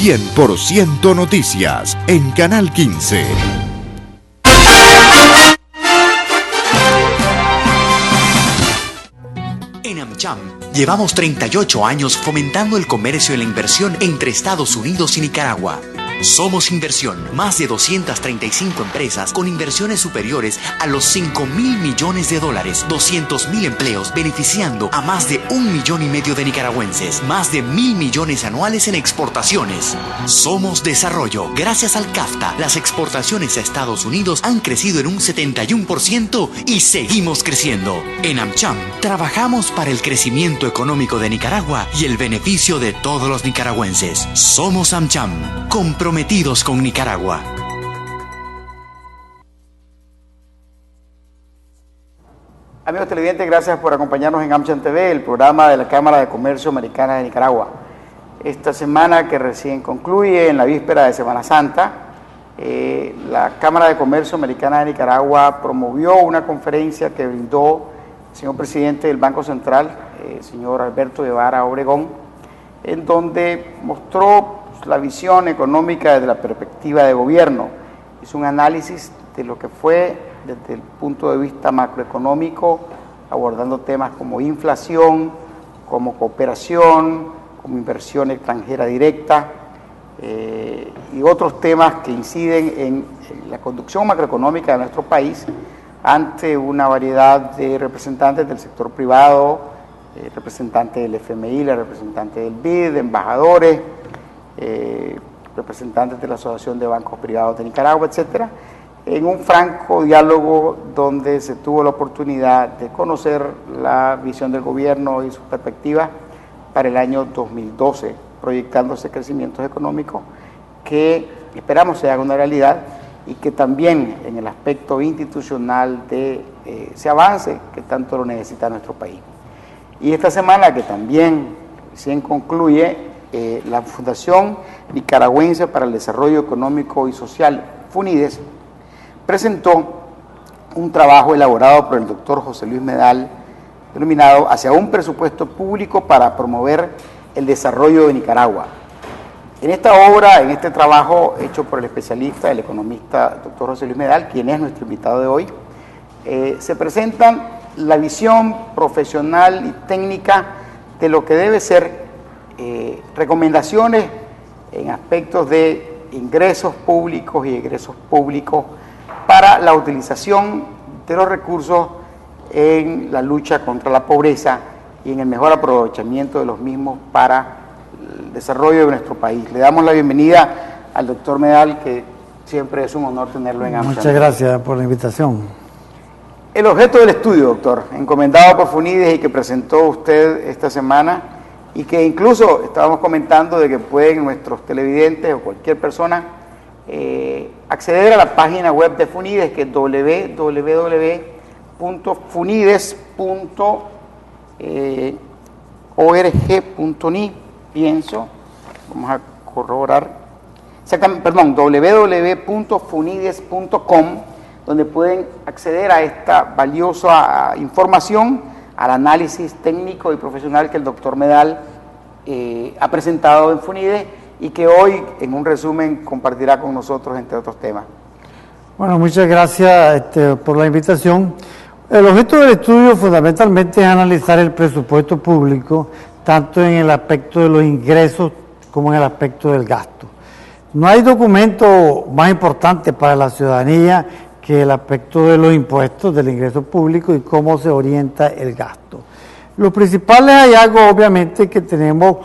100% Noticias en Canal 15. En AmCham llevamos 38 años fomentando el comercio y la inversión entre Estados Unidos y Nicaragua. Somos Inversión, más de 235 empresas con inversiones superiores a los $5.000 millones, 200.000 empleos beneficiando a más de 1,5 millones de nicaragüenses, más de 1.000 millones anuales en exportaciones. Somos Desarrollo. Gracias al CAFTA, las exportaciones a Estados Unidos han crecido en un 71% y seguimos creciendo. En AmCham trabajamos para el crecimiento económico de Nicaragua y el beneficio de todos los nicaragüenses. Somos AmCham, comprometidos con Nicaragua. Amigos televidentes, gracias por acompañarnos en AmCham TV, el programa de la Cámara de Comercio Americana de Nicaragua. Esta semana que recién concluye, en la víspera de Semana Santa, la Cámara de Comercio Americana de Nicaragua promovió una conferencia que brindó el señor presidente del Banco Central, señor Alberto Guevara Obregón, en donde mostró la visión económica desde la perspectiva de gobierno. Hizo un análisis de lo que fue desde el punto de vista macroeconómico, abordando temas como inflación, como cooperación, como inversión extranjera directa y otros temas que inciden en la conducción macroeconómica de nuestro país ante una variedad de representantes del sector privado, representantes del FMI, representantes del BID, embajadores, representantes de la Asociación de Bancos Privados de Nicaragua, etcétera, en un franco diálogo donde se tuvo la oportunidad de conocer la visión del gobierno y sus perspectivas para el año 2012, proyectándose crecimientos económicos que esperamos se haga una realidad y que también en el aspecto institucional se avance, que tanto lo necesita nuestro país. Y esta semana que también recién concluye, la Fundación Nicaragüense para el Desarrollo Económico y Social, FUNIDES, presentó un trabajo elaborado por el doctor José Luis Medal, denominado Hacia un presupuesto público para promover el desarrollo de Nicaragua. En esta obra, en este trabajo hecho por el especialista, el economista doctor José Luis Medal, quien es nuestro invitado de hoy, se presentan la visión profesional y técnica de lo que debe ser recomendaciones en aspectos de ingresos públicos y egresos públicos para la utilización de los recursos en la lucha contra la pobreza y en el mejor aprovechamiento de los mismos para el desarrollo de nuestro país. Le damos la bienvenida al doctor Medal, que siempre es un honor tenerlo en AmCham. Muchas gracias por la invitación. El objeto del estudio, doctor, encomendado por FUNIDES y que presentó usted esta semana, y que incluso estábamos comentando de que pueden nuestros televidentes o cualquier persona acceder a la página web de FUNIDES, que es www.funides.org.ni, pienso, vamos a corroborar, www.funides.com, donde pueden acceder a esta valiosa información, al análisis técnico y profesional que el doctor Medal ha presentado en FUNIDES y que hoy, en un resumen, compartirá con nosotros, entre otros temas. Bueno, muchas gracias por la invitación. El objeto del estudio fundamentalmente es analizar el presupuesto público, tanto en el aspecto de los ingresos como en el aspecto del gasto. No hay documento más importante para la ciudadanía que el aspecto de los impuestos, del ingreso público y cómo se orienta el gasto. Los principales hallazgos, obviamente, que tenemos,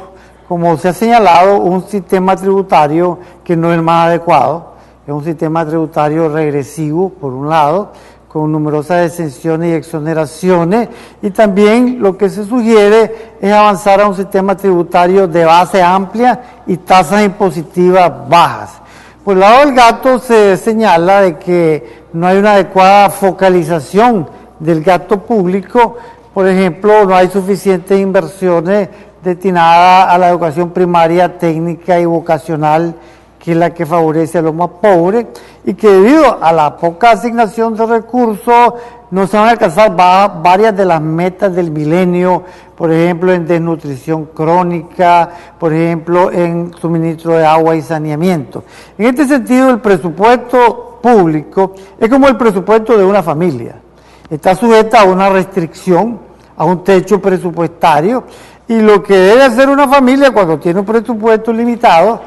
como se ha señalado, un sistema tributario que no es el más adecuado, es un sistema tributario regresivo, por un lado, con numerosas exenciones y exoneraciones, y también lo que se sugiere es avanzar a un sistema tributario de base amplia y tasas impositivas bajas. Por el lado del gasto se señala de que no hay una adecuada focalización del gasto público. Por ejemplo, no hay suficientes inversiones destinadas a la educación primaria, técnica y vocacional que es la que favorece a los más pobres, y que debido a la poca asignación de recursos no se van a alcanzar varias de las metas del milenio, por ejemplo en desnutrición crónica, por ejemplo en suministro de agua y saneamiento. En este sentido, el presupuesto público es como el presupuesto de una familia. Está sujeta a una restricción, a un techo presupuestario, y lo que debe hacer una familia cuando tiene un presupuesto limitado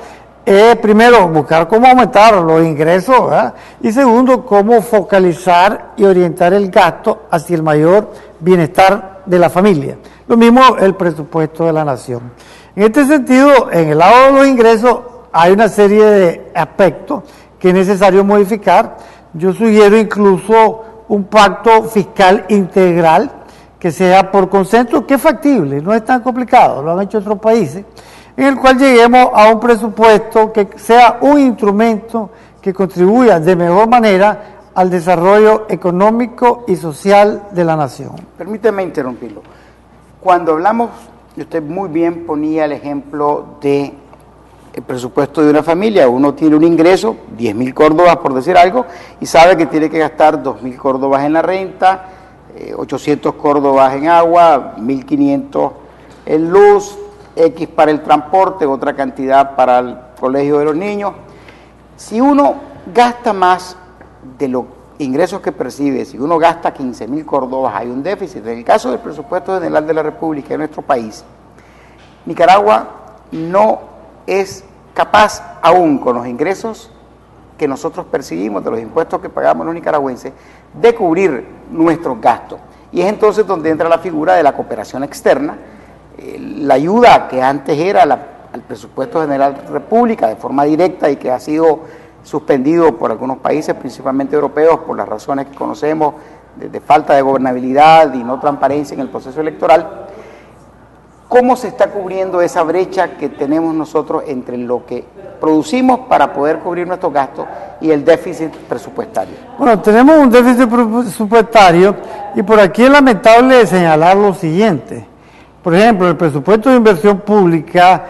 es, primero, buscar cómo aumentar los ingresos, ¿verdad? Y segundo, cómo focalizar y orientar el gasto hacia el mayor bienestar de la familia. Lo mismo el presupuesto de la nación. En este sentido, en el lado de los ingresos hay una serie de aspectos que es necesario modificar. Yo sugiero incluso un pacto fiscal integral que sea por consenso, que es factible, no es tan complicado, lo han hecho otros países, en el cual lleguemos a un presupuesto que sea un instrumento que contribuya de mejor manera al desarrollo económico y social de la nación. Permíteme interrumpirlo. Cuando hablamos, y usted muy bien ponía el ejemplo de el presupuesto de una familia, uno tiene un ingreso, 10.000 córdobas por decir algo, y sabe que tiene que gastar 2.000 córdobas en la renta, 800 córdobas en agua, 1.500 en luz, X para el transporte, otra cantidad para el colegio de los niños. Si uno gasta más de los ingresos que percibe, si uno gasta 15.000 córdobas, hay un déficit. En el caso del presupuesto general de la República de nuestro país, Nicaragua no es capaz aún con los ingresos que nosotros percibimos de los impuestos que pagamos los nicaragüenses de cubrir nuestros gastos. Y es entonces donde entra la figura de la cooperación externa, la ayuda que antes era al presupuesto general de la República de forma directa y que ha sido suspendido por algunos países, principalmente europeos, por las razones que conocemos de falta de gobernabilidad y no transparencia en el proceso electoral. ¿Cómo se está cubriendo esa brecha que tenemos nosotros entre lo que producimos para poder cubrir nuestros gastos y el déficit presupuestario? Bueno, tenemos un déficit presupuestario y por aquí es lamentable señalar lo siguiente. Por ejemplo, el presupuesto de inversión pública,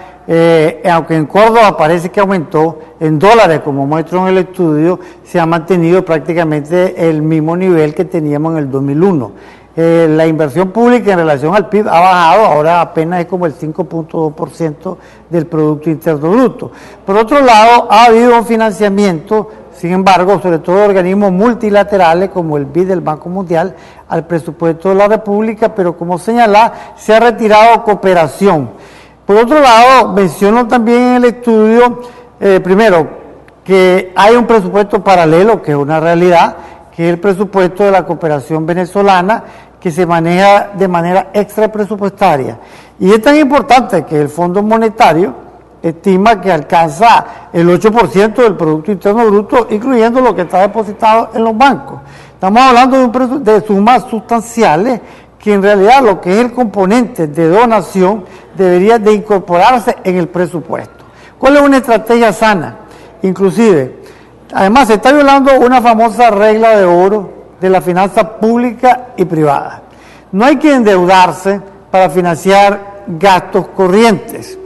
aunque en Córdoba parece que aumentó, en dólares, como muestro en el estudio, se ha mantenido prácticamente el mismo nivel que teníamos en el 2001. La inversión pública en relación al PIB ha bajado, ahora apenas es como el 5.2% del Producto Interno Bruto. Por otro lado, ha habido un financiamiento, sin embargo, sobre todo de organismos multilaterales como el BID del Banco Mundial, al presupuesto de la República, pero como señalá, se ha retirado cooperación. Por otro lado, menciono también en el estudio, primero, que hay un presupuesto paralelo, que es una realidad, que es el presupuesto de la cooperación venezolana, que se maneja de manera extrapresupuestaria. Y es tan importante que el Fondo Monetario estima que alcanza el 8% del Producto Interno Bruto, incluyendo lo que está depositado en los bancos. Estamos hablando de sumas sustanciales que en realidad lo que es el componente de donación debería de incorporarse en el presupuesto. ¿Cuál es una estrategia sana? Inclusive, además se está violando una famosa regla de oro de la finanza pública y privada. No hay que endeudarse para financiar gastos corrientes,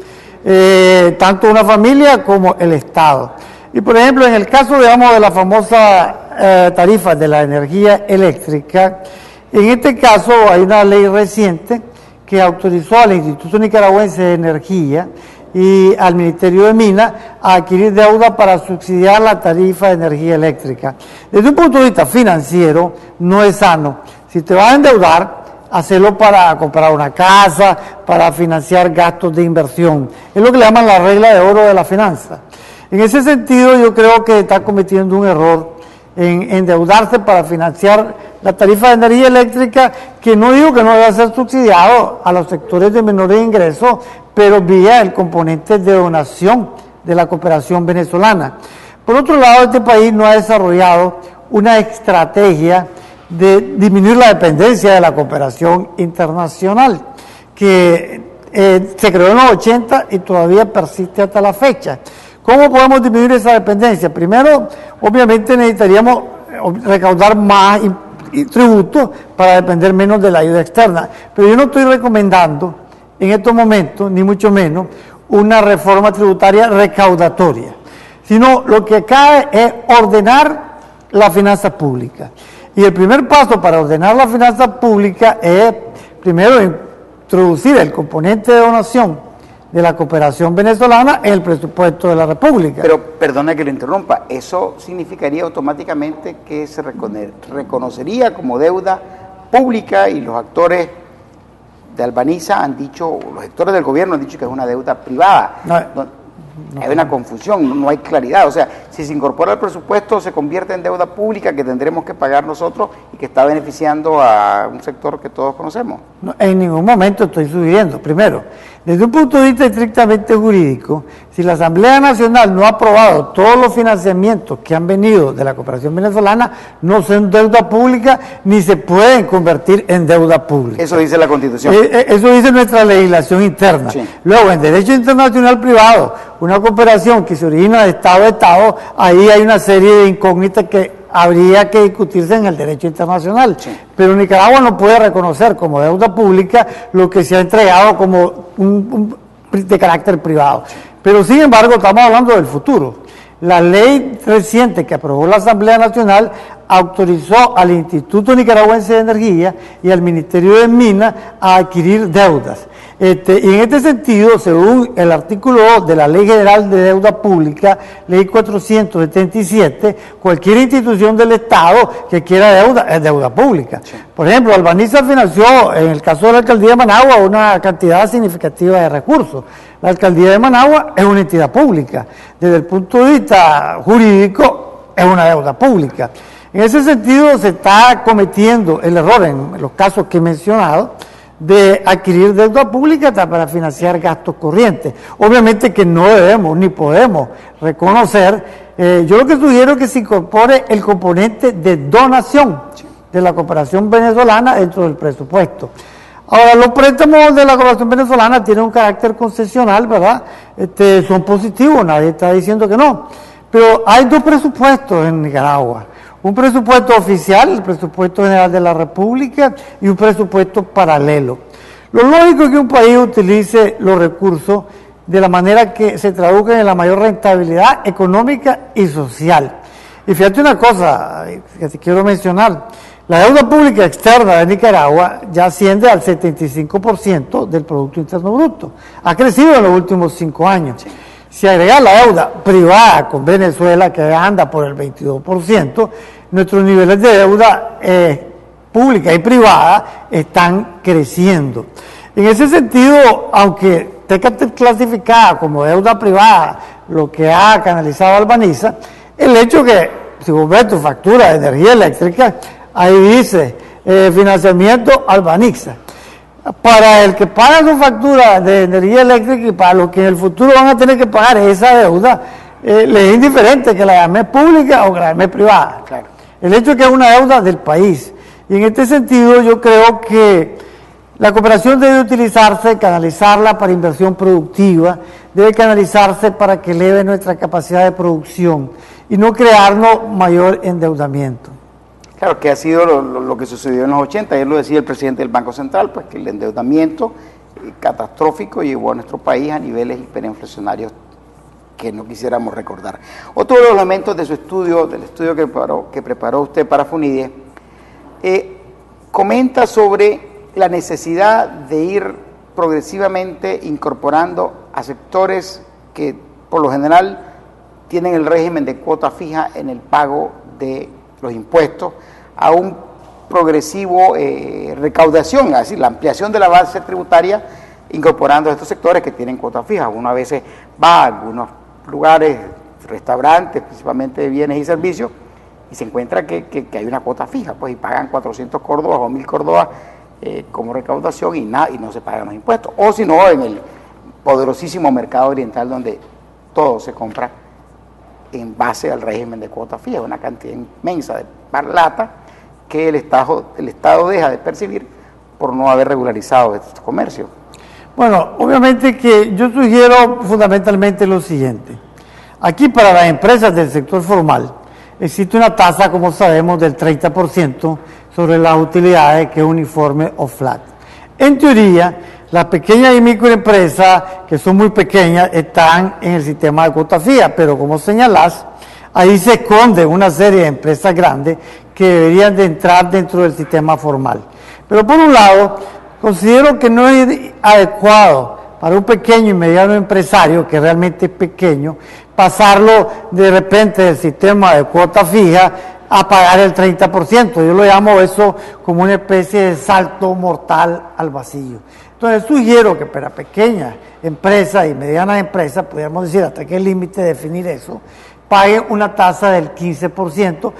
tanto una familia como el Estado. Y por ejemplo, en el caso, digamos, de la famosa tarifa de la energía eléctrica, en este caso hay una ley reciente que autorizó al Instituto Nicaragüense de Energía y al Ministerio de Minas a adquirir deuda para subsidiar la tarifa de energía eléctrica. Desde un punto de vista financiero, no es sano. Si te vas a endeudar, hacerlo para comprar una casa, para financiar gastos de inversión. Es lo que le llaman la regla de oro de la finanza. En ese sentido, yo creo que está cometiendo un error en endeudarse para financiar la tarifa de energía eléctrica, que no digo que no deba ser subsidiado a los sectores de menores ingresos, pero vía el componente de donación de la cooperación venezolana. Por otro lado, este país no ha desarrollado una estrategia de disminuir la dependencia de la cooperación internacional, que se creó en los 80 y todavía persiste hasta la fecha. ¿Cómo podemos disminuir esa dependencia? Primero, obviamente necesitaríamos recaudar más tributos para depender menos de la ayuda externa, pero yo no estoy recomendando en estos momentos, ni mucho menos, una reforma tributaria recaudatoria, sino lo que cabe es ordenar la finanza pública. Y el primer paso para ordenar la finanza pública es, primero, introducir el componente de donación de la cooperación venezolana en el presupuesto de la República. Pero, perdona que lo interrumpa, eso significaría automáticamente que se reconocería como deuda pública, y los actores de Albaniza han dicho, los sectores del gobierno han dicho que es una deuda privada. Hay una confusión, no hay claridad. O sea, si se incorpora al presupuesto, se convierte en deuda pública que tendremos que pagar nosotros y que está beneficiando a un sector que todos conocemos. No, en ningún momento estoy sugiriendo. Primero, desde un punto de vista estrictamente jurídico, si la Asamblea Nacional no ha aprobado todos los financiamientos que han venido de la cooperación venezolana, no son deuda pública ni se pueden convertir en deuda pública. Eso dice la Constitución. Eso dice nuestra legislación interna. Sí. Luego, en derecho internacional privado, una cooperación que se origina de Estado a Estado, ahí hay una serie de incógnitas que habría que discutirse en el derecho internacional. Sí. Pero Nicaragua no puede reconocer como deuda pública lo que se ha entregado como de carácter privado. Sí. Pero sin embargo estamos hablando del futuro. La ley reciente que aprobó la Asamblea Nacional autorizó al Instituto Nicaragüense de Energía y al Ministerio de Minas a adquirir deudas. Y en este sentido, según el artículo 2 de la Ley General de Deuda Pública, Ley 477, cualquier institución del Estado que quiera deuda es deuda pública. Sí. Por ejemplo, Albaniza financió, en el caso de la Alcaldía de Managua, una cantidad significativa de recursos. La Alcaldía de Managua es una entidad pública. Desde el punto de vista jurídico, es una deuda pública. En ese sentido, se está cometiendo el error en los casos que he mencionado de adquirir deuda pública para financiar gastos corrientes. Obviamente que no debemos ni podemos reconocer. Yo lo que sugiero es que se incorpore el componente de donación de la cooperación venezolana dentro del presupuesto. Ahora, los préstamos de la cooperación venezolana tienen un carácter concesional, ¿verdad? Son positivos, nadie está diciendo que no. Pero hay dos presupuestos en Nicaragua. Un presupuesto oficial, el presupuesto general de la República, y un presupuesto paralelo. Lo lógico es que un país utilice los recursos de la manera que se traduzcan en la mayor rentabilidad económica y social. Y fíjate una cosa que te quiero mencionar. La deuda pública externa de Nicaragua ya asciende al 75% del Producto Interno Bruto. Ha crecido en los últimos 5 años. Sí. Si agregar la deuda privada con Venezuela, que anda por el 22%, nuestros niveles de deuda pública y privada están creciendo. En ese sentido, aunque tenga clasificada como deuda privada lo que ha canalizado Albaniza, el hecho que, si vos ves tu factura de energía eléctrica, ahí dice financiamiento Albaniza. Para el que paga su factura de energía eléctrica y para los que en el futuro van a tener que pagar esa deuda, les es indiferente que la llame pública o que la llame privada. Claro. El hecho es que es una deuda del país. Y en este sentido yo creo que la cooperación debe utilizarse, canalizarla para inversión productiva, debe canalizarse para que eleve nuestra capacidad de producción y no crearnos mayor endeudamiento. Claro, que ha sido lo que sucedió en los 80, ayer lo decía el presidente del Banco Central, pues que el endeudamiento catastrófico llevó a nuestro país a niveles hiperinflacionarios que no quisiéramos recordar. Otro de los elementos de su estudio, del estudio que preparó usted para FUNIDIE, comenta sobre la necesidad de ir progresivamente incorporando a sectores que por lo general tienen el régimen de cuota fija en el pago de los impuestos, a un progresivo recaudación, es decir, la ampliación de la base tributaria, incorporando a estos sectores que tienen cuotas fijas. Uno a veces va a algunos lugares, restaurantes, principalmente de bienes y servicios, y se encuentra que hay una cuota fija, pues, y pagan 400 córdobas o 1000 córdobas como recaudación y no se pagan los impuestos. O si no, en el poderosísimo mercado oriental donde todo se compra en base al régimen de cuota fija, una cantidad inmensa de plata que el Estado deja de percibir por no haber regularizado estos comercios. Bueno, obviamente que yo sugiero fundamentalmente lo siguiente. Aquí para las empresas del sector formal existe una tasa, como sabemos, del 30% sobre las utilidades que es uniforme o flat. En teoría, Las pequeñas y microempresas, que son muy pequeñas, están en el sistema de cuota fija, pero como señalás, ahí se esconde una serie de empresas grandes que deberían de entrar dentro del sistema formal. Pero por un lado, considero que no es adecuado para un pequeño y mediano empresario, que realmente es pequeño, pasarlo de repente del sistema de cuota fija a pagar el 30%. Yo lo llamo eso como una especie de salto mortal al vacío. Entonces sugiero que para pequeñas empresas y medianas empresas, podríamos decir hasta qué límite definir eso, pague una tasa del 15%,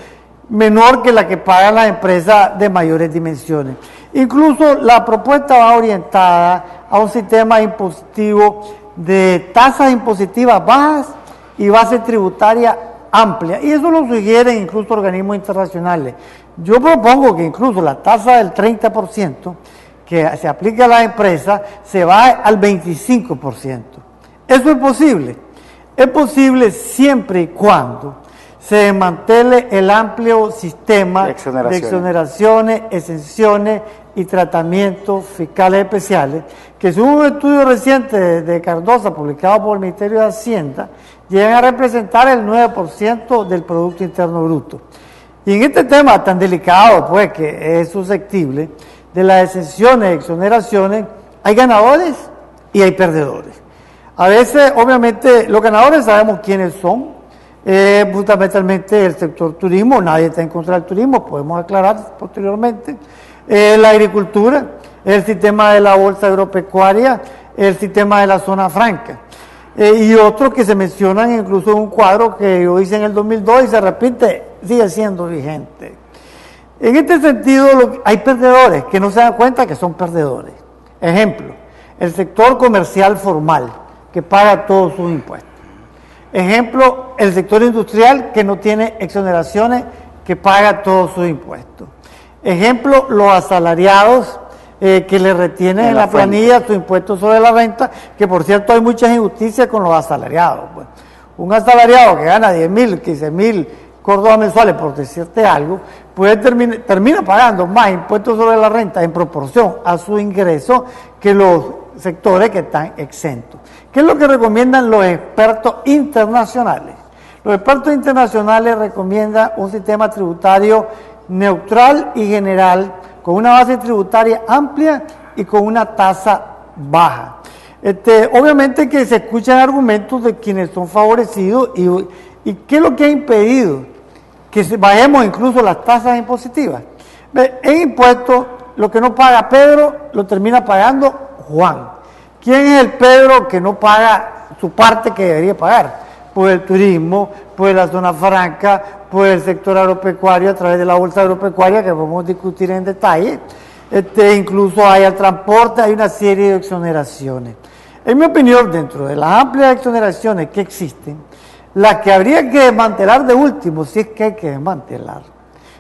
menor que la que pagan las empresas de mayores dimensiones. Incluso la propuesta va orientada a un sistema impositivo de tasas impositivas bajas y base tributaria amplia, y eso lo sugieren incluso organismos internacionales. Yo propongo que incluso la tasa del 30% que se aplica a las empresas se va al 25%. ¿Eso es posible? Es posible siempre y cuando se desmantele el amplio sistema de exoneraciones, exenciones y tratamientos fiscales especiales, que según un estudio reciente de Cardosa publicado por el Ministerio de Hacienda, llegan a representar el 9% del Producto Interno Bruto. Y en este tema tan delicado, pues, que es susceptible de las exenciones y exoneraciones, hay ganadores y hay perdedores. A veces, obviamente, los ganadores sabemos quiénes son, fundamentalmente el sector turismo, nadie está en contra del turismo, podemos aclarar posteriormente, la agricultura, el sistema de la bolsa agropecuaria, el sistema de la zona franca, y otros que se mencionan incluso en un cuadro que yo hice en el 2002 y se repite, sigue siendo vigente. En este sentido, hay perdedores que no se dan cuenta que son perdedores. Ejemplo, el sector comercial formal, que paga todos sus impuestos. Ejemplo, el sector industrial, que no tiene exoneraciones, que paga todos sus impuestos. Ejemplo, los asalariados, que le retienen en la planilla su impuesto sobre la renta, que por cierto hay muchas injusticias con los asalariados. Pues. Un asalariado que gana 10.000, 15.000 córdobas mensuales, por decirte algo, pues termina pagando más impuestos sobre la renta en proporción a su ingreso que los sectores que están exentos. ¿Qué es lo que recomiendan los expertos internacionales? Los expertos internacionales recomiendan un sistema tributario neutral y general, con una base tributaria amplia y con una tasa baja. Obviamente que se escuchan argumentos de quienes son favorecidos y ¿qué es lo que ha impedido que bajemos incluso las tasas impositivas? En impuestos, lo que no paga Pedro, lo termina pagando Juan. ¿Quién es el Pedro que no paga su parte que debería pagar? Pues el turismo, pues la zona franca, pues el sector agropecuario a través de la bolsa agropecuaria, que podemos discutir en detalle. Incluso hay el transporte, hay una serie de exoneraciones. En mi opinión, dentro de las amplias exoneraciones que existen, las que habría que desmantelar de último, si es que hay que desmantelar,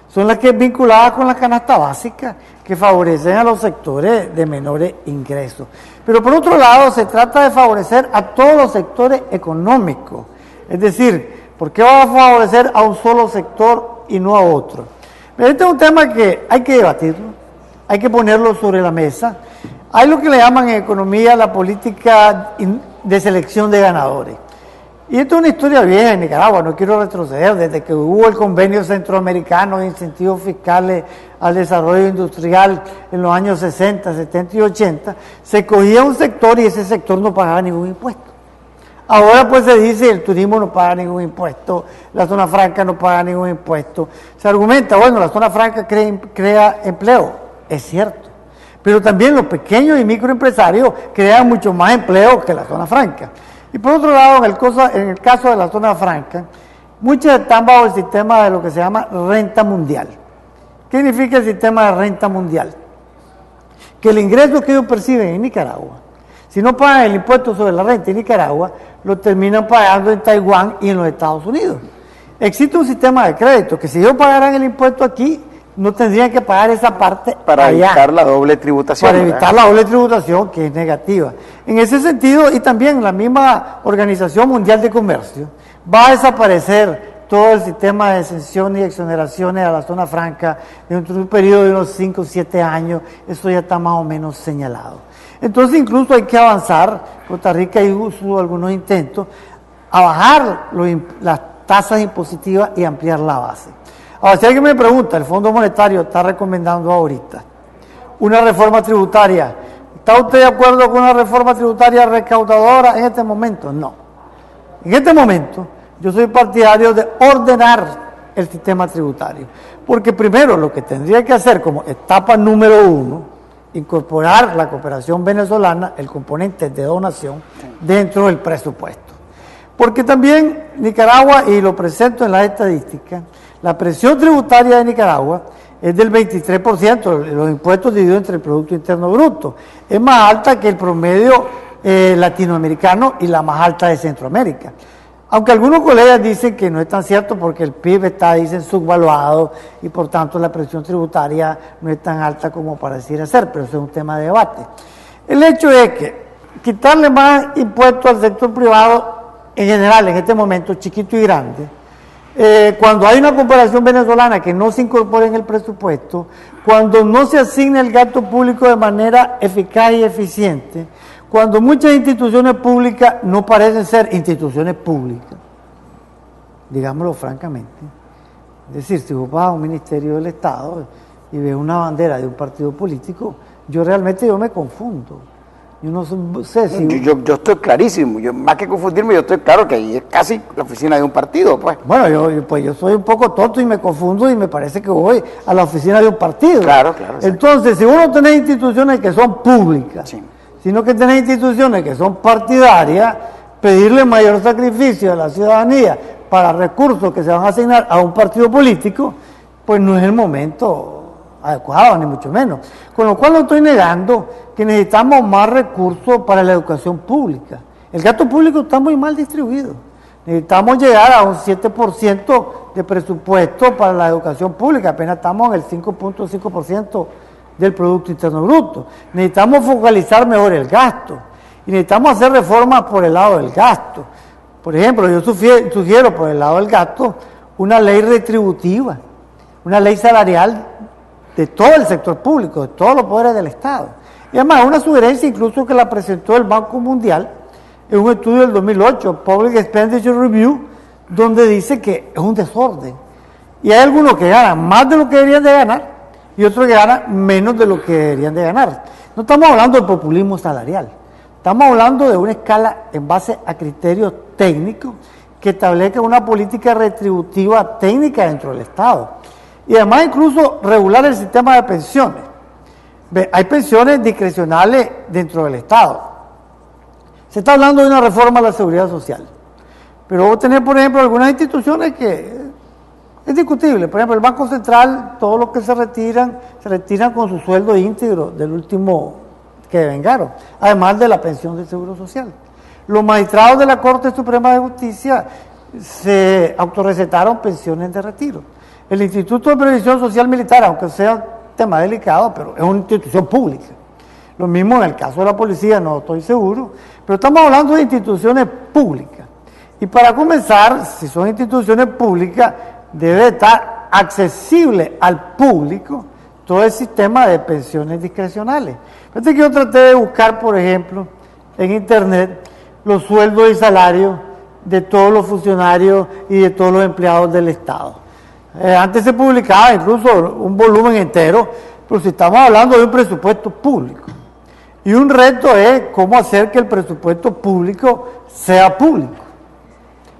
son las que es vinculadas con la canasta básica, que favorecen a los sectores de menores ingresos. Pero por otro lado, se trata de favorecer a todos los sectores económicos. Es decir, ¿por qué va a favorecer a un solo sector y no a otro? Este es un tema que hay que debatirlo, hay que ponerlo sobre la mesa. Hay lo que le llaman en economía la política de selección de ganadores. Y esto es una historia vieja en Nicaragua, no quiero retroceder, desde que hubo el convenio centroamericano de incentivos fiscales al desarrollo industrial en los años 60, 70 y 80, se cogía un sector y ese sector no pagaba ningún impuesto. Ahora pues se dice el turismo no paga ningún impuesto, la zona franca no paga ningún impuesto. Se argumenta, bueno, la zona franca crea empleo, es cierto, pero también los pequeños y microempresarios crean mucho más empleo que la zona franca. Y por otro lado, en el caso de la zona franca, muchos están bajo el sistema de lo que se llama renta mundial. ¿Qué significa el sistema de renta mundial? Que el ingreso que ellos perciben en Nicaragua, si no pagan el impuesto sobre la renta en Nicaragua, lo terminan pagando en Taiwán y en los Estados Unidos. Existe un sistema de crédito que si ellos pagaran el impuesto aquí, no tendrían que pagar esa parte para allá, evitar la doble tributación. Para evitar la doble tributación, que es negativa. En ese sentido, y también la misma Organización Mundial de Comercio, va a desaparecer todo el sistema de exenciones y exoneraciones a la zona franca dentro de un periodo de unos 5 o 7 años, eso ya está más o menos señalado. Entonces incluso hay que avanzar, Costa Rica hizo algunos intentos, a bajar las tasas impositivas y ampliar la base. Ahora, si alguien me pregunta, el Fondo Monetario está recomendando ahorita una reforma tributaria. ¿Está usted de acuerdo con una reforma tributaria recaudadora en este momento? No. En este momento, yo soy partidario de ordenar el sistema tributario. Porque primero, lo que tendría que hacer como etapa número 1, incorporar la cooperación venezolana, el componente de donación, dentro del presupuesto. Porque también Nicaragua, y lo presento en las estadísticas, la presión tributaria de Nicaragua es del 23%, los impuestos divididos entre el Producto Interno Bruto. Es más alta que el promedio latinoamericano y la más alta de Centroamérica. Aunque algunos colegas dicen que no es tan cierto porque el PIB está, dicen, subvaluado y por tanto la presión tributaria no es tan alta como pareciera ser, pero eso es un tema de debate. El hecho es que quitarle más impuestos al sector privado en general, en este momento, chiquito y grande, cuando hay una cooperación venezolana que no se incorpora en el presupuesto, cuando no se asigna el gasto público de manera eficaz y eficiente, cuando muchas instituciones públicas no parecen ser instituciones públicas, digámoslo francamente. Es decir, si vos vas a un ministerio del Estado y ves una bandera de un partido político, yo me confundo. Yo no sé si... Yo estoy clarísimo, más que confundirme, yo estoy claro que ahí es casi la oficina de un partido, pues. Bueno, yo soy un poco tonto y me confundo y me parece que voy a la oficina de un partido. Claro. Entonces, si uno tiene instituciones que son públicas, sí, sino que tiene instituciones que son partidarias, pedirle mayor sacrificio a la ciudadanía para recursos que se van a asignar a un partido político, pues no es el momento adecuado, ni mucho menos. Con lo cual no estoy negando que necesitamos más recursos para la educación pública. El gasto público está muy mal distribuido. Necesitamos llegar a un 7% de presupuesto para la educación pública, apenas estamos en el 5.5% del Producto Interno Bruto. Necesitamos focalizar mejor el gasto y necesitamos hacer reformas por el lado del gasto. Por ejemplo, yo sugiero por el lado del gasto una ley retributiva, una ley salarial de todo el sector público, de todos los poderes del Estado. Y además, una sugerencia incluso que la presentó el Banco Mundial en un estudio del 2008, Public Expenditure Review, donde dice que es un desorden. Y hay algunos que ganan más de lo que deberían de ganar y otros que ganan menos de lo que deberían de ganar. No estamos hablando de populismo salarial, estamos hablando de una escala en base a criterios técnicos que establezca una política retributiva técnica dentro del Estado. Y además incluso regular el sistema de pensiones. Hay pensiones discrecionales dentro del Estado. Se está hablando de una reforma a la seguridad social. Pero vos tenés, por ejemplo, algunas instituciones que es discutible. Por ejemplo, el Banco Central, todos los que se retiran con su sueldo íntegro del último que vengaron, además de la pensión del Seguro Social. Los magistrados de la Corte Suprema de Justicia se autorrecetaron pensiones de retiro. El Instituto de Previsión Social Militar, aunque sea un tema delicado, pero es una institución pública. Lo mismo en el caso de la policía, no estoy seguro, pero estamos hablando de instituciones públicas. Y para comenzar, si son instituciones públicas, debe estar accesible al público todo el sistema de pensiones discrecionales. Fíjate que yo traté de buscar, por ejemplo, en internet, los sueldos y salarios de todos los funcionarios y de todos los empleados del Estado. Antes se publicaba incluso un volumen entero, pero si estamos hablando de un presupuesto público. Y un reto es cómo hacer que el presupuesto público sea público.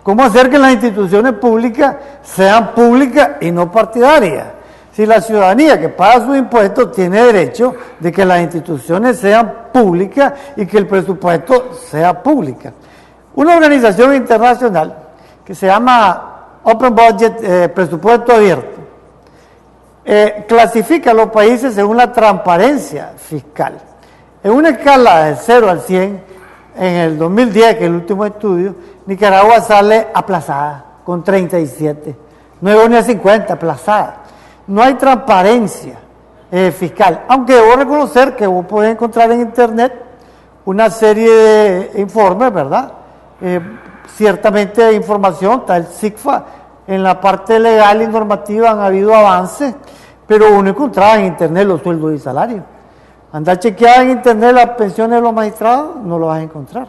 Cómo hacer que las instituciones públicas sean públicas y no partidarias. Si la ciudadanía que paga sus impuestos tiene derecho de que las instituciones sean públicas y que el presupuesto sea público. Una organización internacional que se llama Open Budget, presupuesto abierto, clasifica a los países según la transparencia fiscal. En una escala de 0 al 100, en el 2010, que es el último estudio, Nicaragua sale aplazada, con 37. No llegó ni a 50, aplazada. No hay transparencia fiscal, aunque debo reconocer que vos podés encontrar en internet una serie de informes, ¿verdad? Ciertamente de información, está el SICFA, en la parte legal y normativa han habido avances, pero uno encontraba en internet los sueldos y salarios. Andar a chequear en internet las pensiones de los magistrados, no lo vas a encontrar.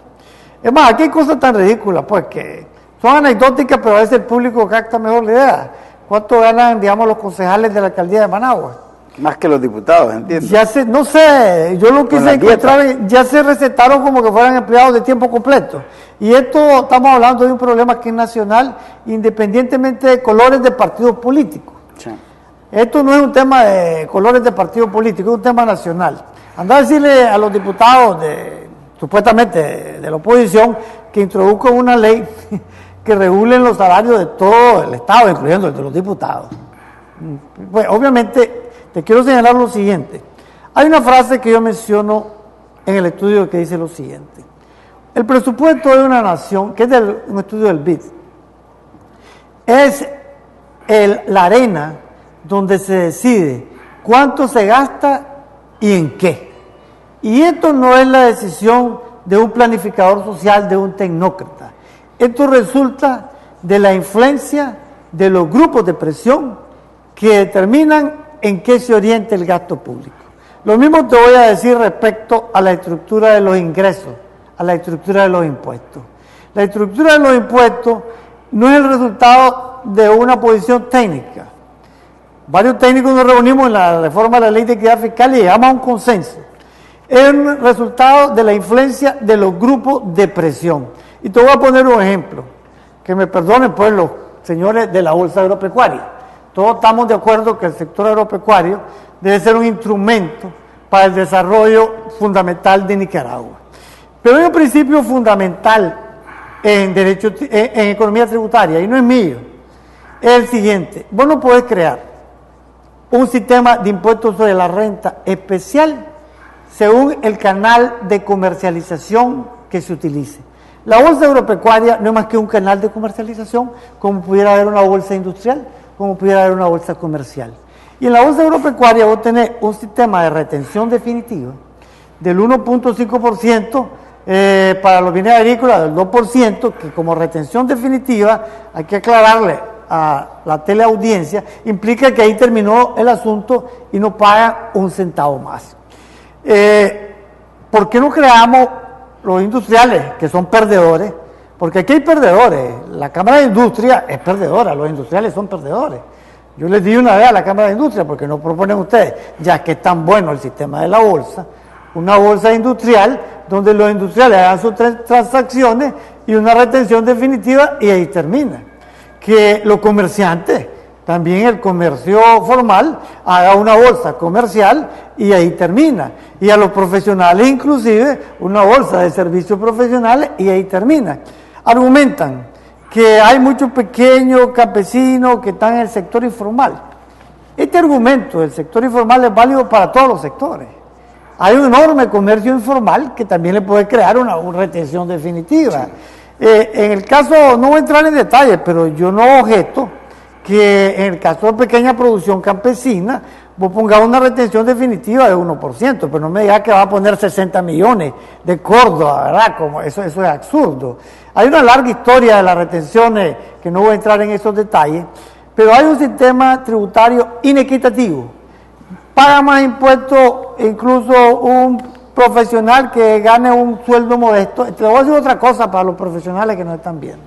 Es más, aquí hay cosas tan ridículas, pues, que son anecdóticas, pero a veces el público capta mejor la idea. ¿Cuánto ganan, digamos, los concejales de la alcaldía de Managua? Más que los diputados, entiendo. Ya se, no sé, yo lo quise encontrar, ya se recetaron como que fueran empleados de tiempo completo. Y esto, estamos hablando de un problema que es nacional, independientemente de colores de partidos políticos. Sí. Esto no es un tema de colores de partido político, es un tema nacional. Andar a decirle a los diputados, supuestamente de la oposición, que introduzcan una ley que regulen los salarios de todo el Estado, incluyendo el de los diputados. Pues obviamente, te quiero señalar lo siguiente. Hay una frase que yo menciono en el estudio que dice lo siguiente. El presupuesto de una nación, que es un estudio del BID, es la arena donde se decide cuánto se gasta y en qué. Y esto no es la decisión de un planificador social, de un tecnócrata. Esto resulta de la influencia de los grupos de presión que determinan en qué se orienta el gasto público. Lo mismo te voy a decir respecto a la estructura de los ingresos, a la estructura de los impuestos. La estructura de los impuestos no es el resultado de una posición técnica. Varios técnicos nos reunimos en la reforma de la ley de equidad fiscal y llegamos a un consenso. Es el resultado de la influencia de los grupos de presión. Y te voy a poner un ejemplo, que me perdonen pues los señores de la Bolsa Agropecuaria. Todos estamos de acuerdo que el sector agropecuario debe ser un instrumento para el desarrollo fundamental de Nicaragua. Pero hay un principio fundamental en economía tributaria, y no es mío, es el siguiente: vos no podés crear un sistema de impuestos sobre la renta especial según el canal de comercialización que se utilice. La bolsa agropecuaria no es más que un canal de comercialización, como pudiera haber una bolsa industrial, como pudiera haber una bolsa comercial. Y en la bolsa agropecuaria vos tenés un sistema de retención definitiva del 1.5%, para los bienes agrícolas del 2%, que como retención definitiva, hay que aclararle a la teleaudiencia, implica que ahí terminó el asunto y no paga un centavo más. ¿Por qué no creamos los industriales, que son perdedores? Porque aquí hay perdedores. La Cámara de Industria es perdedora, los industriales son perdedores. Yo les di una vez a la Cámara de Industria, porque no proponen ustedes, ya que es tan bueno el sistema de la bolsa, una bolsa industrial donde los industriales hagan sus transacciones y una retención definitiva y ahí termina. Que los comerciantes, también el comercio formal, haga una bolsa comercial y ahí termina. Y a los profesionales inclusive una bolsa de servicios profesionales y ahí termina. Argumentan que hay muchos pequeños campesinos que están en el sector informal. Este argumento del sector informal es válido para todos los sectores. Hay un enorme comercio informal que también le puede crear una retención definitiva. En el caso, no voy a entrar en detalles, pero yo no objeto que en el caso de pequeña producción campesina, vos pongas una retención definitiva de 1%, pero no me digas que va a poner 60 millones de Córdoba, ¿verdad? Como eso es absurdo. Hay una larga historia de las retenciones, que no voy a entrar en esos detalles, pero hay un sistema tributario inequitativo. Paga más impuestos incluso un profesional que gane un sueldo modesto. Te voy a decir otra cosa para los profesionales que nos están viendo.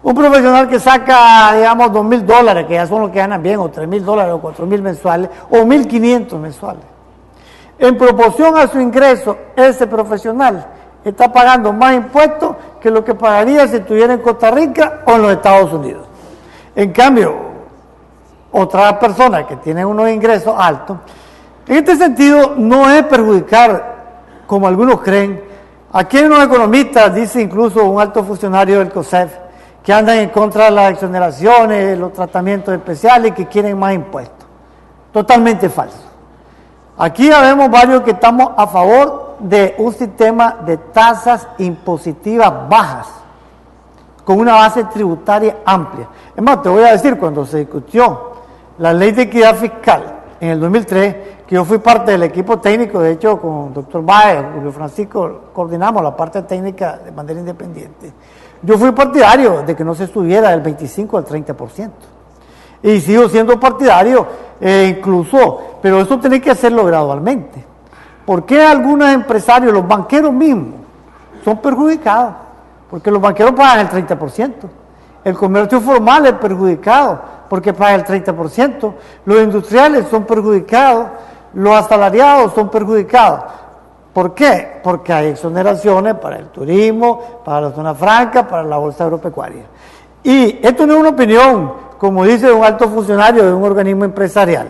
Un profesional que saca, digamos, $2,000, que ya son los que ganan bien, o $3,000 o $4,000 mensuales, o $1,500 mensuales. En proporción a su ingreso, ese profesional está pagando más impuestos que lo que pagaría si estuviera en Costa Rica o en los Estados Unidos. En cambio, otras personas que tienen unos ingresos altos, en este sentido no es perjudicar, como algunos creen. Aquí hay unos economistas, dice incluso un alto funcionario del COSEF, que andan en contra de las exoneraciones, los tratamientos especiales y que quieren más impuestos. Totalmente falso. Aquí ya vemos varios que estamos a favor de un sistema de tasas impositivas bajas, con una base tributaria amplia. Es más, te voy a decir, cuando se discutió la ley de equidad fiscal en el 2003, que yo fui parte del equipo técnico, de hecho con el doctor Baez, Julio Francisco, coordinamos la parte técnica de manera independiente. Yo fui partidario de que no se subiera del 25 al 30%. Y sigo siendo partidario incluso, pero eso tiene que hacerlo gradualmente. ¿Por qué algunos empresarios, los banqueros mismos, son perjudicados? Porque los banqueros pagan el 30%. El comercio formal es perjudicado porque paga el 30%. Los industriales son perjudicados. Los asalariados son perjudicados. ¿Por qué? Porque hay exoneraciones para el turismo, para la zona franca, para la bolsa agropecuaria. Y esto no es una opinión, como dice un alto funcionario de un organismo empresarial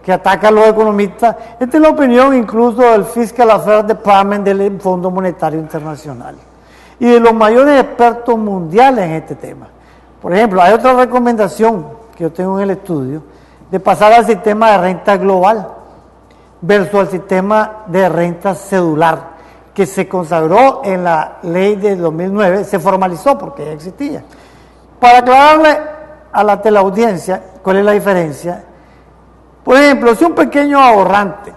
que ataca a los economistas. Esta es la opinión incluso del Fiscal Affairs Department del Fondo Monetario Internacional y de los mayores expertos mundiales en este tema. Por ejemplo, hay otra recomendación que yo tengo en el estudio de pasar al sistema de renta global versus al sistema de renta cedular que se consagró en la ley de 2009, se formalizó porque ya existía. Para aclararle a la teleaudiencia cuál es la diferencia, por ejemplo, si un pequeño ahorrante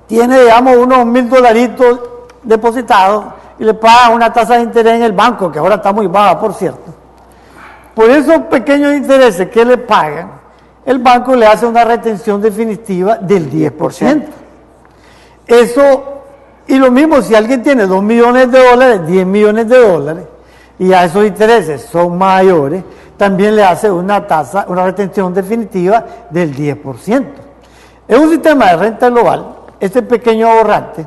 tiene, digamos, unos $1,000 depositados y le paga una tasa de interés en el banco, que ahora está muy baja, por cierto, por esos pequeños intereses que le pagan, el banco le hace una retención definitiva del 10%. Eso, y lo mismo si alguien tiene $2 millones, $10 millones, y a esos intereses son mayores, también le hace una tasa, una retención definitiva del 10%. En un sistema de renta global, este pequeño ahorrante,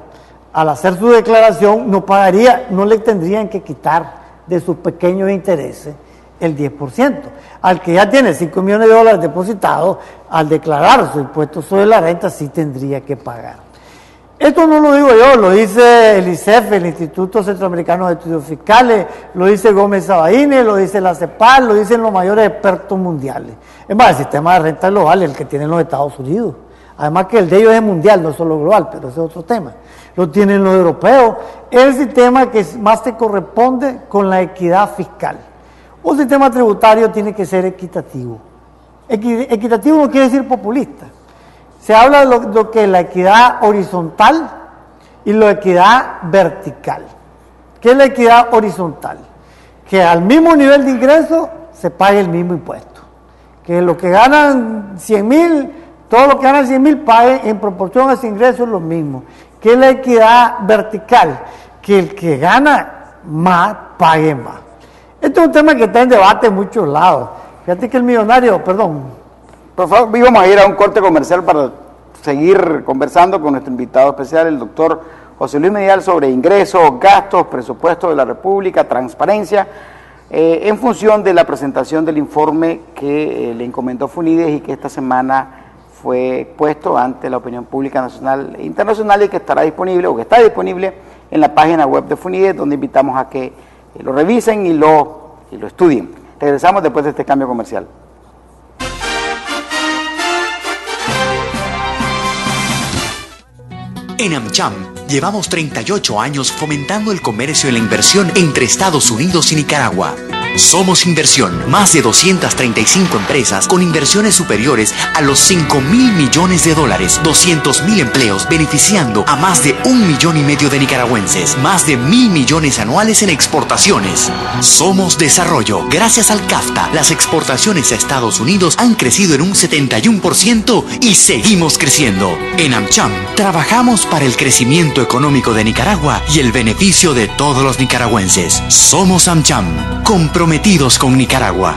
al hacer su declaración, no pagaría, no le tendrían que quitar de sus pequeños intereses el 10%. Al que ya tiene $5 millones depositados, al declarar su impuesto sobre la renta, sí tendría que pagar. Esto no lo digo yo, lo dice el ICEF, el Instituto Centroamericano de Estudios Fiscales, lo dice Gómez Sabaine, lo dice la CEPAL, lo dicen los mayores expertos mundiales. Es más, el sistema de renta global es el que tienen los Estados Unidos. Además que el de ellos es mundial, no solo global, pero ese es otro tema. Lo tienen los europeos. Es el sistema que más te corresponde con la equidad fiscal. Un sistema tributario tiene que ser equitativo. Equitativo no quiere decir populista. Se habla de lo que es la equidad horizontal y la equidad vertical. ¿Qué es la equidad horizontal? Que al mismo nivel de ingreso se pague el mismo impuesto. Que los que ganan 100,000, todos los que ganan 100,000 paguen en proporción a ese ingreso lo mismo. ¿Qué es la equidad vertical? Que el que gana más pague más. Este es un tema que está en debate en muchos lados. Fíjate que el millonario, perdón. Por favor, íbamos a ir a un corte comercial para seguir conversando con nuestro invitado especial, el doctor José Luis Medinal, sobre ingresos, gastos, presupuesto de la República, transparencia, en función de la presentación del informe que le encomendó FUNIDES y que esta semana fue puesto ante la opinión pública nacional e internacional y que estará disponible, o que está disponible en la página web de FUNIDES, donde invitamos a que lo revisen y lo estudien. Regresamos después de este cambio comercial. En AmCham llevamos 38 años fomentando el comercio y la inversión entre Estados Unidos y Nicaragua. Somos Inversión, más de 235 empresas con inversiones superiores a los $5,000 millones, 200,000 empleos beneficiando a más de 1,5 millones de nicaragüenses, más de 1,000 millones anuales en exportaciones. Somos Desarrollo. Gracias al CAFTA, las exportaciones a Estados Unidos han crecido en un 71% y seguimos creciendo. En AmCham trabajamos para el crecimiento económico de Nicaragua y el beneficio de todos los nicaragüenses. Somos AmCham, comprometidos con Nicaragua.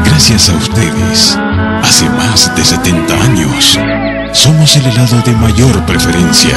Gracias a ustedes, hace más de 70 años, somos el helado de mayor preferencia.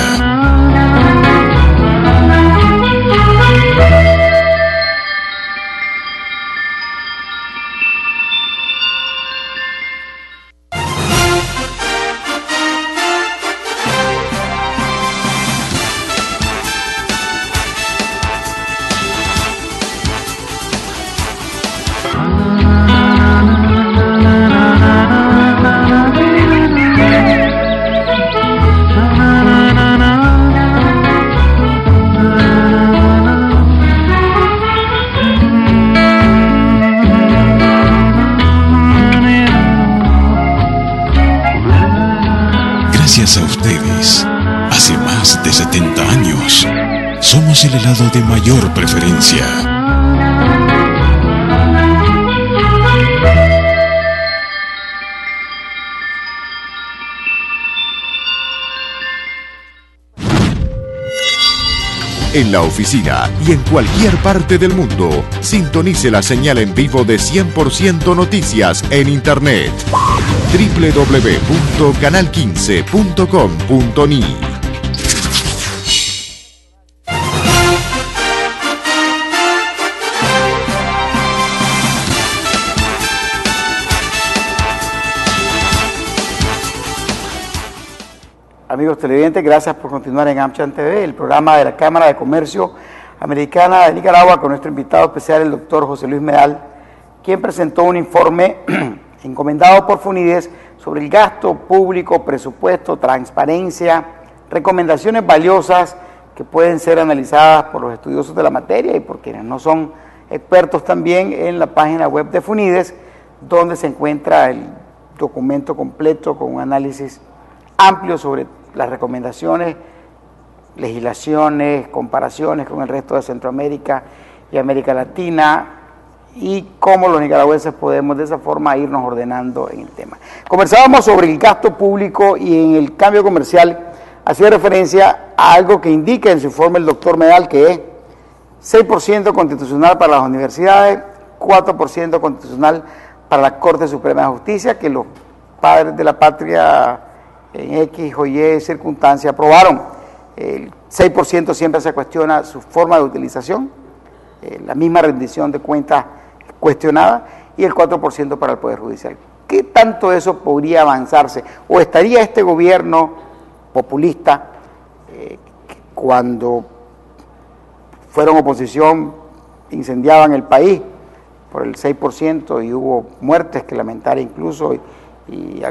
Somos el helado de mayor preferencia. En la oficina y en cualquier parte del mundo, sintonice la señal en vivo de 100% Noticias en Internet. www.canal15.com.ni. Amigos televidentes, gracias por continuar en AmCham TV, el programa de la Cámara de Comercio Americana de Nicaragua, con nuestro invitado especial, el doctor José Luis Medal, quien presentó un informe encomendado por FUNIDES sobre el gasto público, presupuesto, transparencia, recomendaciones valiosas que pueden ser analizadas por los estudiosos de la materia y por quienes no son expertos también en la página web de FUNIDES, donde se encuentra el documento completo con un análisis amplio sobre las recomendaciones, legislaciones, comparaciones con el resto de Centroamérica y América Latina y cómo los nicaragüenses podemos de esa forma irnos ordenando en el tema. Conversábamos sobre el gasto público y en el cambio comercial hacía referencia a algo que indica en su informe el doctor Medal, que es 6% constitucional para las universidades, 4% constitucional para la Corte Suprema de Justicia, que los padres de la patria en X o Y circunstancia aprobaron. El 6% siempre se cuestiona su forma de utilización, la misma rendición de cuentas cuestionada, y el 4% para el Poder Judicial. ¿Qué tanto eso podría avanzarse? ¿O estaría este gobierno populista, cuando fueron oposición, incendiaban el país por el 6% y hubo muertes que lamentar incluso, y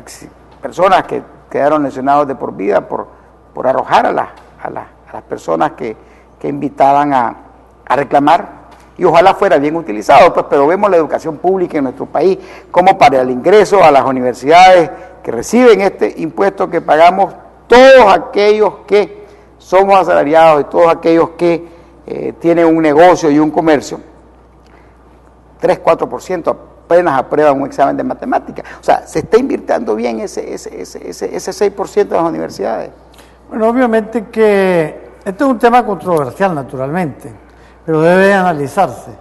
personas que quedaron lesionados de por vida por arrojar a las personas que invitaban a reclamar? Y ojalá fuera bien utilizado, pues, pero vemos la educación pública en nuestro país como para el ingreso a las universidades que reciben este impuesto que pagamos todos aquellos que somos asalariados y todos aquellos que tienen un negocio y un comercio. 3-4% apenas aprueban un examen de matemáticas. O sea, ¿se está invirtiendo bien ese 6% de las universidades? Bueno, obviamente que este es un tema controversial, naturalmente, pero debe analizarse.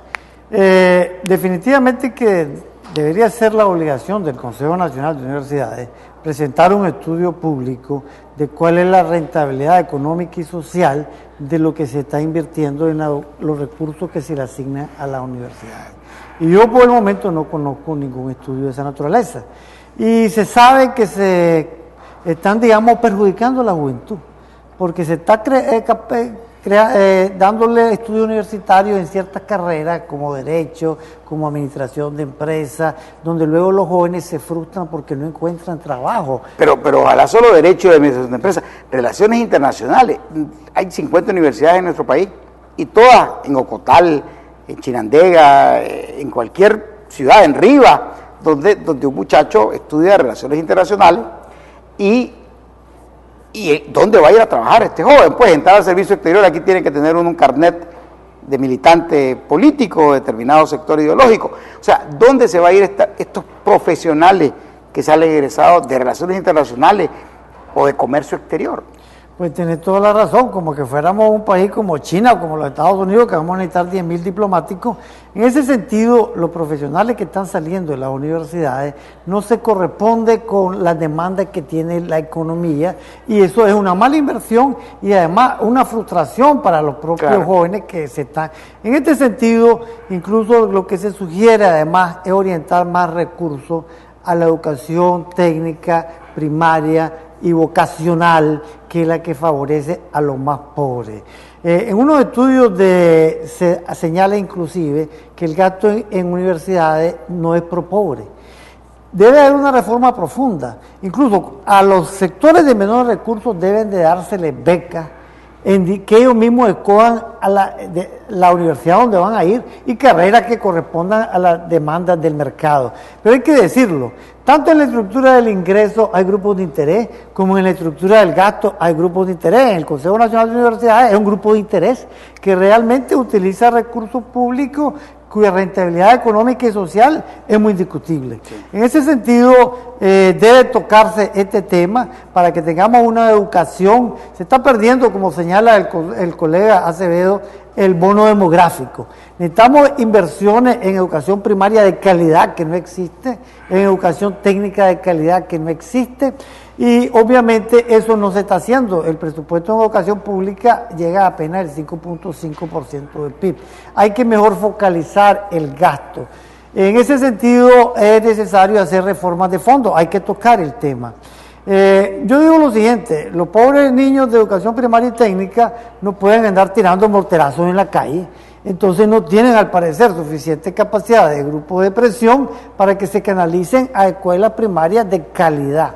Definitivamente que debería ser la obligación del Consejo Nacional de Universidades presentar un estudio público de cuál es la rentabilidad económica y social de lo que se está invirtiendo en los recursos que se le asignan a las universidades. Y yo por el momento no conozco ningún estudio de esa naturaleza. Y se sabe que se están, digamos, perjudicando a la juventud, porque se está dándole estudios universitarios en ciertas carreras como Derecho, como Administración de Empresas, donde luego los jóvenes se frustran porque no encuentran trabajo. Pero ojalá solo Derecho de Administración de Empresas, Relaciones Internacionales. Hay 50 universidades en nuestro país y todas en Ocotal, en Chinandega, en cualquier ciudad, en Rivas, donde un muchacho estudia Relaciones Internacionales y ¿dónde va a ir a trabajar este joven? Pues entrar al servicio exterior, aquí tiene que tener un carnet de militante político de determinado sector ideológico. O sea, ¿dónde se va a ir estos profesionales que salen egresados de Relaciones Internacionales o de Comercio Exterior? Pues tiene toda la razón, como que fuéramos un país como China o como los Estados Unidos, que vamos a necesitar 10.000 diplomáticos. En ese sentido, los profesionales que están saliendo de las universidades no se corresponde con las demandas que tiene la economía, y eso es una mala inversión y además una frustración para los propios jóvenes que se están. En este sentido, incluso lo que se sugiere además es orientar más recursos a la educación técnica, primaria y vocacional, que es la que favorece a los más pobres. En unos estudios se señala inclusive que el gasto en universidades no es pro pobre. Debe haber una reforma profunda. Incluso a los sectores de menores recursos deben de dárseles becas que ellos mismos escojan a la universidad donde van a ir y carreras que correspondan a las demandas del mercado. Pero hay que decirlo, tanto en la estructura del ingreso hay grupos de interés, como en la estructura del gasto hay grupos de interés. En el Consejo Nacional de Universidades es un grupo de interés que realmente utiliza recursos públicos cuya rentabilidad económica y social es muy discutible. Sí. En ese sentido, debe tocarse este tema para que tengamos una educación. Se está perdiendo, como señala el colega Acevedo, el bono demográfico. Necesitamos inversiones en educación primaria de calidad, que no existe, en educación técnica de calidad, que no existe, y obviamente eso no se está haciendo. El presupuesto en educación pública llega apenas al 5.5% del PIB. Hay que mejor focalizar el gasto. En ese sentido es necesario hacer reformas de fondo, hay que tocar el tema. Yo digo lo siguiente, los pobres niños de educación primaria y técnica no pueden andar tirando morterazos en la calle, entonces no tienen al parecer suficiente capacidad de grupo de presión para que se canalicen a escuelas primarias de calidad.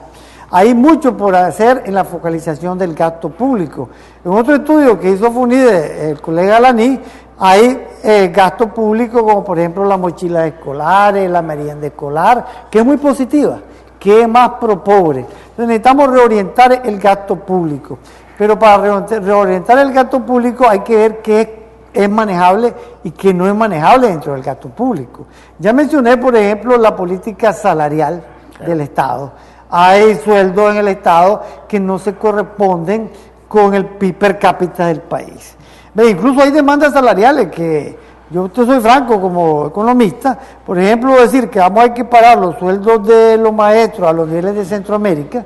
Hay mucho por hacer en la focalización del gasto público. En otro estudio que hizo FUNIDE, el colega Alaní, hay gasto público como por ejemplo la mochila escolar, la merienda escolar, que es muy positiva, que es más pro pobre. Entonces necesitamos reorientar el gasto público, pero para reorientar el gasto público hay que ver qué es manejable y qué no es manejable dentro del gasto público. Ya mencioné, por ejemplo, la política salarial del Estado. Hay sueldos en el Estado que no se corresponden con el PIB per cápita del país. Incluso hay demandas salariales que, yo te soy franco como economista, por ejemplo, decir que vamos a equiparar los sueldos de los maestros a los niveles de Centroamérica.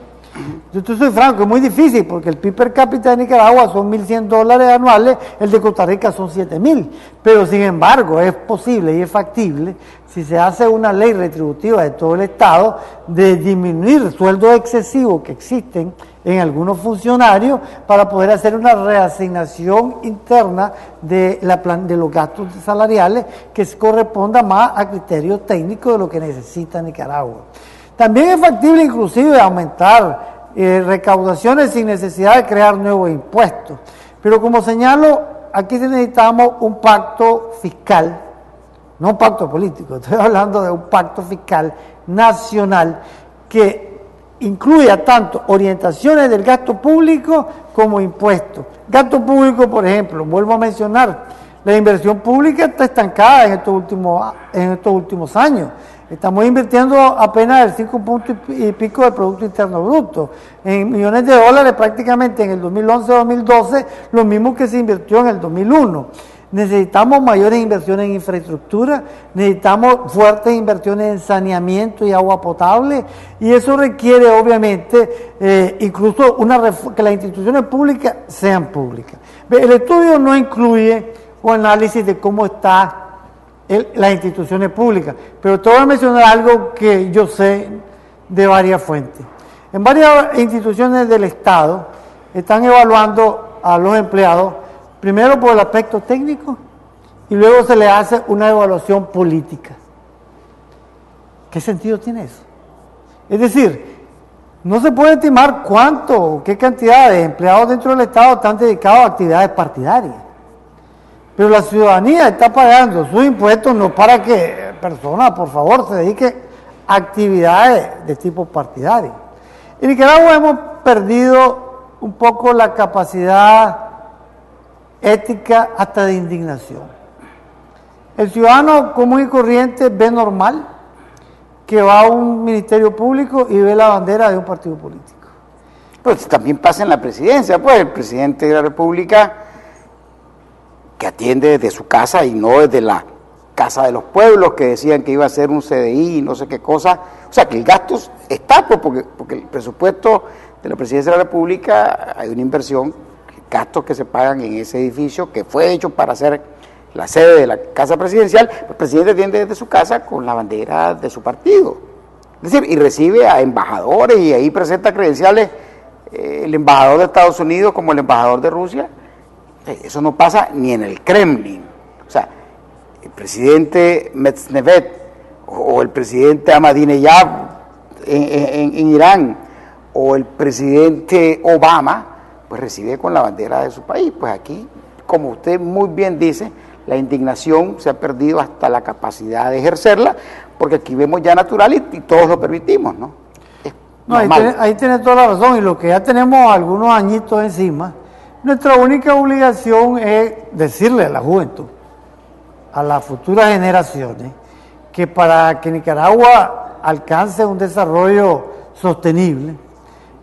Yo te soy franco, es muy difícil porque el PIB per cápita de Nicaragua son $1.100 anuales, el de Costa Rica son 7.000, pero sin embargo es posible y es factible, si se hace una ley retributiva de todo el Estado, de disminuir sueldos excesivos que existen en algunos funcionarios para poder hacer una reasignación interna de los gastos salariales que corresponda más a criterios técnicos de lo que necesita Nicaragua. También es factible inclusive aumentar recaudaciones sin necesidad de crear nuevos impuestos. Pero como señalo, aquí necesitamos un pacto fiscal, no un pacto político, estoy hablando de un pacto fiscal nacional que incluya tanto orientaciones del gasto público como impuestos. Gasto público, por ejemplo, vuelvo a mencionar, la inversión pública está estancada en estos últimos años. Estamos invirtiendo apenas el 5 puntos y pico del Producto Interno Bruto, en millones de dólares prácticamente en el 2011-2012, lo mismo que se invirtió en el 2001. Necesitamos mayores inversiones en infraestructura, necesitamos fuertes inversiones en saneamiento y agua potable, y eso requiere obviamente incluso que las instituciones públicas sean públicas. El estudio no incluye un análisis de cómo están las instituciones públicas, pero te voy a mencionar algo que yo sé de varias fuentes. En varias instituciones del Estado están evaluando a los empleados primero por el aspecto técnico y luego se le hace una evaluación política. ¿Qué sentido tiene eso? Es decir, no se puede estimar qué cantidad de empleados dentro del Estado están dedicados a actividades partidarias. Pero la ciudadanía está pagando sus impuestos no para que personas, por favor, se dediquen a actividades de tipo partidario. En Nicaragua hemos perdido un poco la capacidad ética hasta de indignación. El ciudadano común y corriente ve normal que va a un ministerio público y ve la bandera de un partido político. Pues también pasa en la presidencia, pues el presidente de la República que atiende desde su casa y no desde la casa de los pueblos, que decían que iba a ser un CDI y no sé qué cosa. O sea, que el gasto está, pues, porque el presupuesto de la Presidencia de la República hay una inversión, gastos que se pagan en ese edificio que fue hecho para ser la sede de la Casa Presidencial. El presidente atiende desde su casa con la bandera de su partido. Es decir, y recibe a embajadores y ahí presenta credenciales el embajador de Estados Unidos como el embajador de Rusia. Eso no pasa ni en el Kremlin. O sea, el presidente Medvedev o el presidente Ahmadinejad en Irán o el presidente Obama pues recibe con la bandera de su país. Pues aquí, como usted muy bien dice, la indignación se ha perdido hasta la capacidad de ejercerla, porque aquí vemos ya natural y todos lo permitimos, ¿no? No, ahí tiene toda la razón, y lo que ya tenemos algunos añitos encima, nuestra única obligación es decirle a la juventud, a las futuras generaciones, que para que Nicaragua alcance un desarrollo sostenible,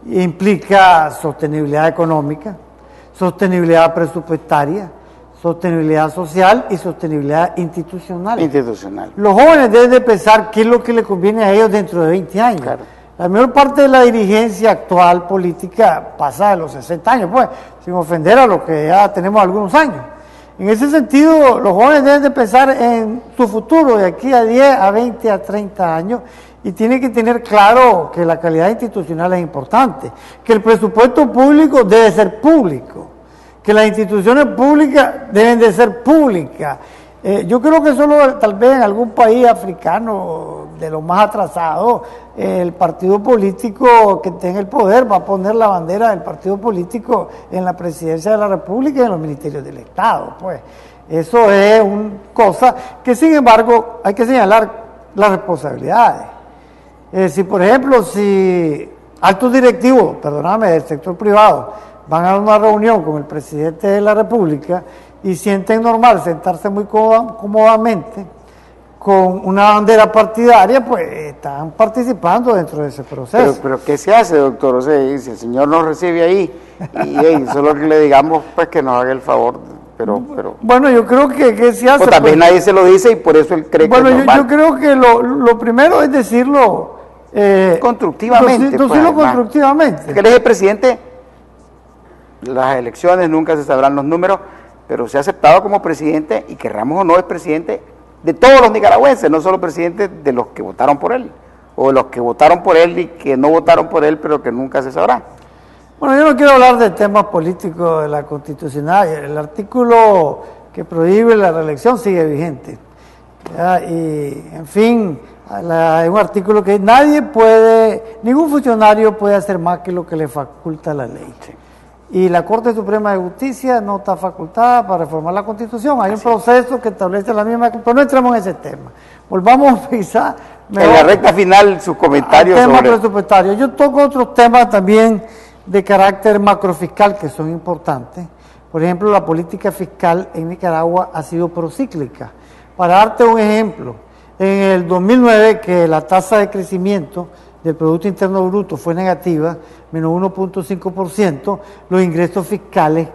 implica sostenibilidad económica, sostenibilidad presupuestaria, sostenibilidad social y sostenibilidad institucional. Los jóvenes deben de pensar qué es lo que les conviene a ellos dentro de 20 años. Claro. La mayor parte de la dirigencia actual política pasa de los 60 años, pues, sin ofender a lo que ya tenemos algunos años. En ese sentido, los jóvenes deben de pensar en su futuro de aquí a 10, a 20, a 30 años, y tienen que tener claro que la calidad institucional es importante, que el presupuesto público debe ser público, que las instituciones públicas deben de ser públicas. Yo creo que solo tal vez en algún país africano de los más atrasados, el partido político que tenga el poder va a poner la bandera del partido político en la presidencia de la República y en los ministerios del Estado. Pues eso es una cosa que, sin embargo, hay que señalar las responsabilidades. Si, por ejemplo, si altos directivos, perdóname, del sector privado, van a una reunión con el presidente de la República y sienten normal sentarse muy cómodamente con una bandera partidaria, pues están participando dentro de ese proceso. Pero ¿qué se hace, doctor? O sea, si el señor nos recibe ahí, y solo que le digamos pues que nos haga el favor, pero bueno, yo creo que se hace. Pues también nadie se lo dice y por eso él cree que es normal. Yo creo que lo primero es decirlo constructivamente. Decirlo constructivamente. Porque él es el presidente, las elecciones nunca se sabrán los números, pero se ha aceptado como presidente, y querramos o no, es presidente de todos los nicaragüenses, no solo presidente de los que votaron por él, o de los que votaron por él y que no votaron por él, pero que nunca se sabrá. Bueno, yo no quiero hablar de temas políticos de la Constitucional. El artículo que prohíbe la reelección sigue vigente. ¿Ya? Y, en fin, hay un artículo que ningún funcionario puede hacer más que lo que le faculta la ley. Sí. Y la Corte Suprema de Justicia no está facultada para reformar la Constitución. Hay un proceso que establece la misma, pero no entremos en ese tema. Volvamos a pensar en la recta final sus comentarios sobre temas presupuestarios. Yo toco otros temas también de carácter macrofiscal que son importantes. Por ejemplo, la política fiscal en Nicaragua ha sido procíclica. Para darte un ejemplo, en el 2009, que la tasa de crecimiento del Producto Interno Bruto fue negativa, menos 1.5%, los ingresos fiscales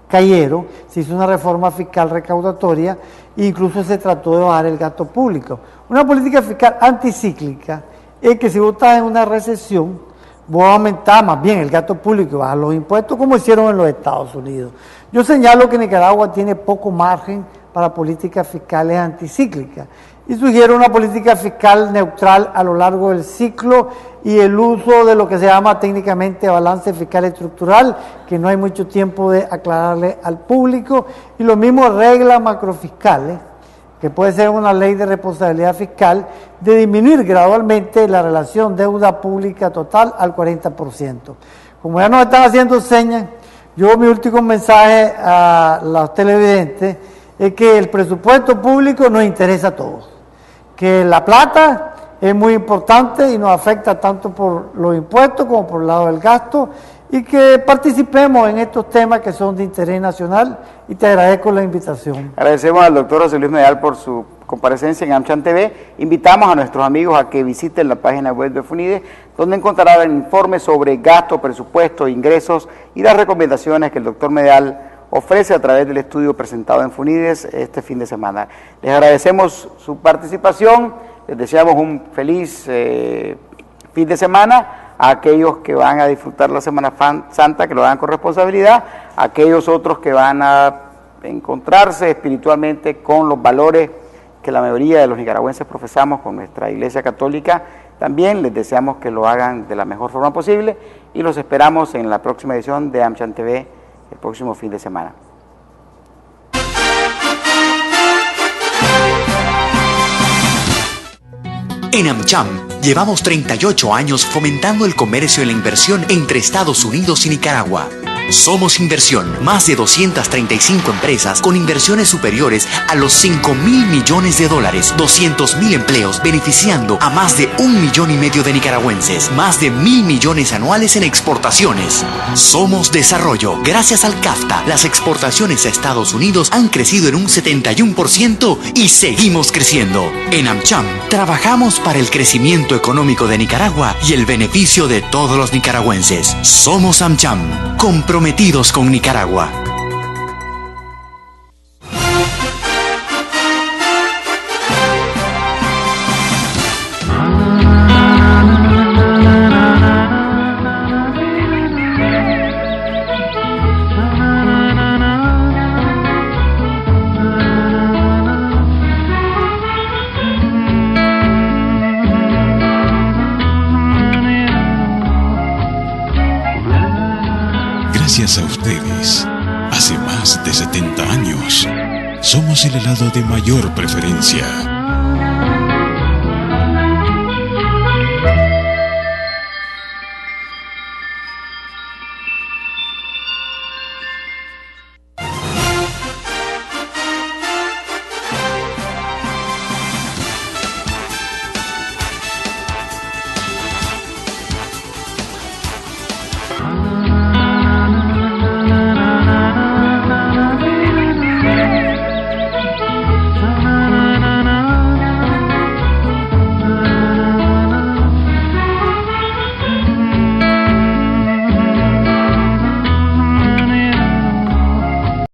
cayeron, se hizo una reforma fiscal recaudatoria e incluso se trató de bajar el gasto público. Una política fiscal anticíclica es que si vos estás en una recesión, vos aumentás más bien el gasto público y bajar los impuestos, como hicieron en los Estados Unidos. Yo señalo que Nicaragua tiene poco margen para políticas fiscales anticíclicas y sugiero una política fiscal neutral a lo largo del ciclo y el uso de lo que se llama técnicamente balance fiscal estructural, que no hay mucho tiempo de aclararle al público, y lo mismo reglas macrofiscales, que puede ser una ley de responsabilidad fiscal, de disminuir gradualmente la relación deuda pública total al 40%. Como ya nos están haciendo señas, yo mi último mensaje a los televidentes es que el presupuesto público nos interesa a todos, que la plata es muy importante y nos afecta tanto por los impuestos como por el lado del gasto, y que participemos en estos temas que son de interés nacional, y te agradezco la invitación. Agradecemos al doctor José Luis Medal por su comparecencia en AmCham TV. Invitamos a nuestros amigos a que visiten la página web de FUNIDE, donde encontrarán informes sobre gasto, presupuesto, ingresos y las recomendaciones que el doctor Medal ofrece a través del estudio presentado en FUNIDES este fin de semana. Les agradecemos su participación, les deseamos un feliz fin de semana a aquellos que van a disfrutar la Semana Santa, que lo hagan con responsabilidad, a aquellos otros que van a encontrarse espiritualmente con los valores que la mayoría de los nicaragüenses profesamos con nuestra Iglesia Católica. También les deseamos que lo hagan de la mejor forma posible y los esperamos en la próxima edición de AmCham TV el próximo fin de semana. En AmCham llevamos 38 años fomentando el comercio y la inversión entre Estados Unidos y Nicaragua. Somos Inversión, más de 235 empresas con inversiones superiores a los 5.000 millones de dólares, 200.000 empleos beneficiando a más de 1,5 millones de nicaragüenses, más de 1.000 millones anuales en exportaciones. Somos Desarrollo. Gracias al CAFTA, las exportaciones a Estados Unidos han crecido en un 71% y seguimos creciendo. En AmCham, trabajamos para el crecimiento económico de Nicaragua y el beneficio de todos los nicaragüenses. Somos AmCham, comprometidos con Nicaragua. Gracias a ustedes, hace más de 70 años, somos el helado de mayor preferencia.